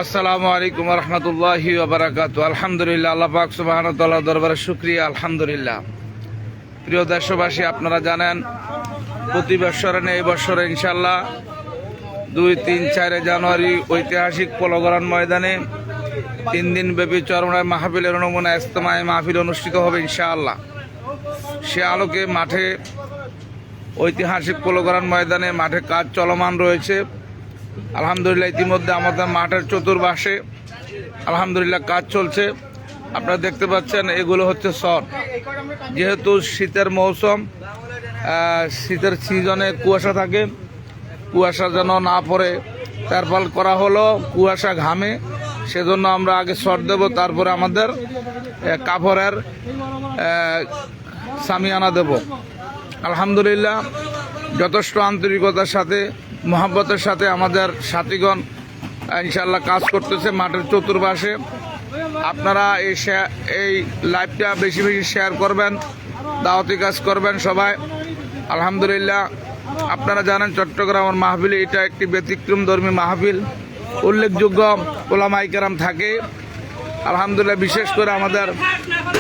আসসালামু আলাইকুম ওয়া রাহমাতুল্লাহি ওয়া বারাকাতুহু। আলহামদুলিল্লাহ, আল্লাহ পাক সুবহানাহু ওয়া তাআলার দরবারে শুকরিয়া। আলহামদুলিল্লাহ। প্রিয় দেশবাসী, আপনারা জানেন প্রতি বছরে এই বছরে ইনশাআল্লাহ 2, 3, 4 জানুয়ারি ঐতিহাসিক পলগরণ ময়দানে 3 দিন ব্যাপী চরমনায় মাহফিলের নমুনা ইজতেমায়ে মাহফিল অনুষ্ঠিত হবে ইনশাআল্লাহ। সে আলোকে মাঠে ঐতিহাসিক পলগরণ ময়দানে মাঠে কাজ চলমান রয়েছে। আলহামদুলিল্লাহ, ইতিমধ্যে আমাদের মাঠের চতুর্পাশে আলহামদুলিল্লাহ কাজ চলছে। আপনারা দেখতে পাচ্ছেন এগুলো হচ্ছে শট। যেহেতু শীতের মৌসুম, শীতের সিজনে কুয়াশা থাকে, কুয়াশা যেন না পড়ে তারপর করা হলো কুয়াশা ঘামে, সেজন্য আমরা আগে শট দেব, তারপরে আমাদের কাপড়ের সামিয়ানা দেব। আলহামদুলিল্লাহ, যথেষ্ট আন্তরিকতার সাথে মহব্বতের সাথে আমাদের সাথীগণ ইনশাআল্লাহ কাজ করতেছে মাঠের চতুর্পাশে। আপনারা এই লাইভটা বেশি বেশি শেয়ার করবেন, দাওয়াতি কাজ করবেন সবাই। আলহামদুলিল্লাহ, আপনারা জানেন চট্টগ্রামের মাহফিল এটা একটি ব্যতিক্রম ধর্মী মাহফিল। উল্লেখযোগ্য ওলামায়ে কেরাম থাকে। আলহামদুলিল্লাহ, বিশেষ করে আমাদের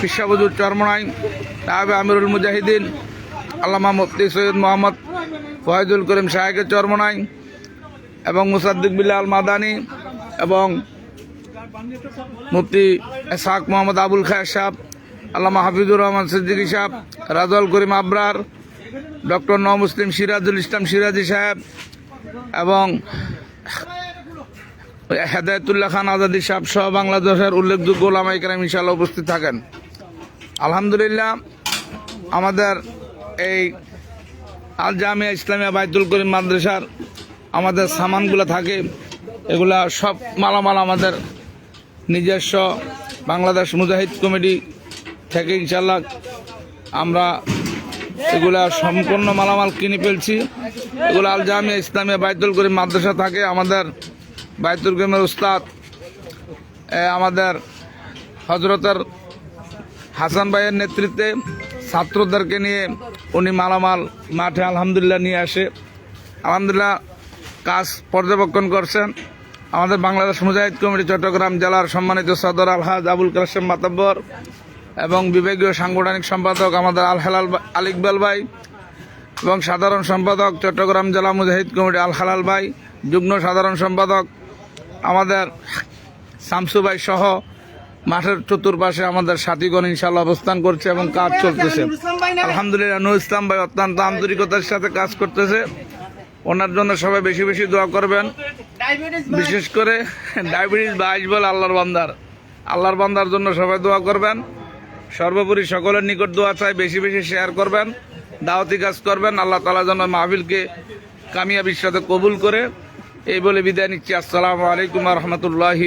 পিসাবুজুর চরমনাই নায়েবে আমিরুল মুজাহিদিন আল্লামা মুফতি সৈয়দ মোহাম্মদ ফয়জুল করিম সাহেবের চরমনাই এবং মুসাদ্দিক বিল্লাহ আল মাদানী এবং মুফতি ইসহাক মোহাম্মদ আবুল খায়ের সাহেব, আল্লামা হাফিজুর রহমান সিদ্দিকী সাহেব, রাজুল করিম আবরার, ডক্টর নও মুসলিম সিরাজুল ইসলাম সিরাজি সাহেব এবং হেদায়েতুল্লাহ খান আজাদি সাহেব সহ বাংলাদেশের উল্লেখযোগ্য ওলামায়ে কেরাম ইনশাআল্লাহ উপস্থিত থাকেন। আলহামদুলিল্লাহ, আমাদের এই আল জামিয়া ইসলামিয়া বাইতুল করিম মাদ্রাসার আমাদের সামানগুলো থাকে, এগুলা সব মালামাল আমাদের নিজস্ব বাংলাদেশ মুজাহিদ কমিটি থেকে ইনশাআল্লাহ আমরা এগুলা সম্পূর্ণ মালামাল কিনে ফেলছি। এগুলো আল জামিয়া ইসলামিয়া বাইতুল করিম মাদ্রাসা থাকে। আমাদের বাইতুল করিমের উস্তাদ আমাদের হজরতের হাসান ভাইয়ের নেতৃত্বে ছাত্রদেরকে নিয়ে উনি মালামাল মাঠে আলহামদুলিল্লাহ নিয়ে আসে। আলহামদুলিল্লাহ, কাজ পর্যবেক্ষণ করছেন আমাদের বাংলাদেশ মুজাহিদ কমিটি চট্টগ্রাম জেলার সম্মানিত সদর আলহাজ আবুল কাশেম মাতাব্বর এবং বিভাগীয় সাংগঠনিক সম্পাদক আমাদের আল হেলাল আল ইকবাল ভাই এবং সাধারণ সম্পাদক চট্টগ্রাম জেলা মুজাহিদ কমিটি আল হালাল ভাই, যুগ্ম সাধারণ সম্পাদক আমাদের শামসু ভাই সহ মাঠের চতুর্পাশে আমাদের সাথীগণ ইনশাআল্লাহ অবস্থান করছে এবং কাজ চলতেছে। আলহামদুলিল্লাহ, নুর ইসলাম ভাই অত্যন্ত আন্তরিকতার সাথে কাজ করতেছে। ওনার জন্য সবাই বেশি বেশি দোয়া করবেন। বিশেষ করে ডায়াবেটিস বা আইসবল আল্লাহর বান্দার জন্য সবাই দোয়া করবেন। সর্বোপরি সকলের নিকট দোয়া চাই, বেশি বেশি শেয়ার করবেন, দাওয়াতি কাজ করবেন। আল্লাহ তাআলা যেন মাহফিলকে কামিয়াবির সাথে কবুল করে। এই বলে বিদায় নিচ্ছি। আসসালামু আলাইকুম ওয়া রাহমাতুল্লাহি।